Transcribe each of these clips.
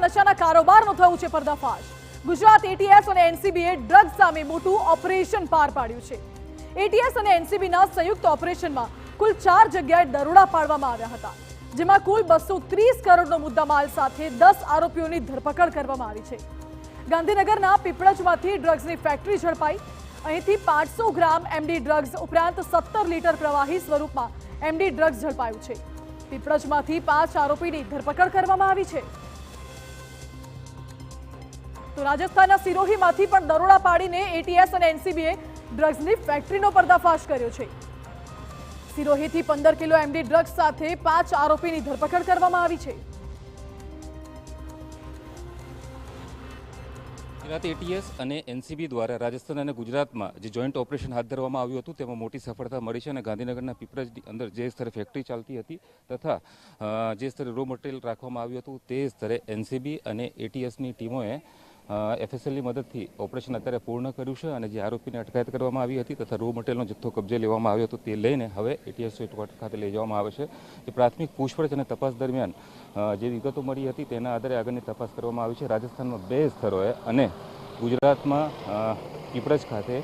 નશાના કારોબારનો થયું છે પર્દાફાશ। ગુજરાત એટીએસ અને એનસીબીએ ડ્રગ્સ સામે મોટું ઓપરેશન પાર પાડ્યું છે। એટીએસ અને એનસીબીના સંયુક્ત ઓપરેશનમાં કુલ 4 જગ્યાએ દરોડા પાડવામાં આવ્યા હતા, જેમાં કુલ 230 કરોડનો મુદ્દામાલ સાથે 10 આરોપીઓની ધરપકડ કરવામાં આવી છે। ગાંધીનગરના પીપળજમાંથી ડ્રગ્સની ફેક્ટરી ઝડપાઈ। અહીંથી 500 ગ્રામ એમડી ડ્રગ્સ ઉપરાંત 17 લીટર પ્રવાહી સ્વરૂપમાં એમડી ડ્રગ્સ ઝડપાયું છે। પીપળજમાંથી 5 આરોપીની ધરપકડ કરવામાં આવી છે। તો રાજસ્થાનના સિરોહીમાંથી પણ દરોડા પાડીને એટીએસ અને એનસીબીએ ડ્રગ્સની ફેક્ટરીનો પર્દાફાશ કર્યો છે। સિરોહીથી 15 કિલો એમડી ડ્રગ્સ સાથે 5 આરોપીની ધરપકડ કરવામાં આવી છે। ગુજરાત એટીએસ અને એનસીબી દ્વારા રાજસ્થાન અને ગુજરાતમાં જે જોઈન્ટ ઓપરેશન હાથ ધરવામાં આવ્યું હતું તેમાં મોટી સફળતા મળી છે અને ગાંધીનગરના પીપળજની અંદર જે સ્તરે ફેક્ટરી ચાલતી હતી તથા જે સ્તરે રો મટીરિયલ રાખવામાં આવ્યું હતું તે સ્તરે એનસીબી અને એટીએસની ટીમોએ એફએસએલની મદદથી ઓપરેશન અત્યારે પૂર્ણ કર્યું છે અને જે આરોપીને અટકાયત કરવામાં આવી હતી તથા રો મટીરિયલનો જથ્થો કબજે લેવામાં આવ્યો હતો તે લઈને હવે એટીએસ હેડક્વાર્ટર ખાતે લઈ જવામાં આવે છે। જે પ્રાથમિક પૂછપરછ અને તપાસ દરમિયાન જે વિગતો મળી હતી તેના આધારે આગળની તપાસ કરવામાં આવી છે। રાજસ્થાનમાં 2 સ્થળોએ અને ગુજરાતમાં પીપળજ ખાતે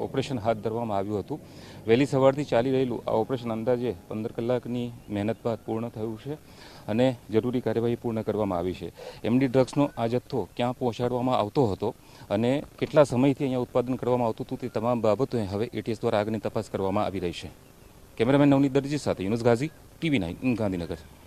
ઓપરેશન હાથ ધરવામાં આવ્યું હતું। વહેલી સવારથી ચાલી રહેલું આ ઓપરેશન અંદાજે 15 કલાકની મહેનત બાદ પૂર્ણ થયું છે અને જરૂરી કાર્યવાહી પૂર્ણ કરવામાં આવી છે। એમડી ડ્રગ્સનો આ જથ્થો ક્યાં પહોંચાડવામાં આવતો હતો અને કેટલા સમયથી અહીંયા ઉત્પાદન કરવામાં આવતું હતું તે તમામ બાબતો હવે એટીએસ દ્વારા આગળની તપાસ કરવામાં આવી રહી છે। કેમેરામેન નવનીત દરજી સાથે યુનુસ ગાઝી, TV9 ગાંધીનગર।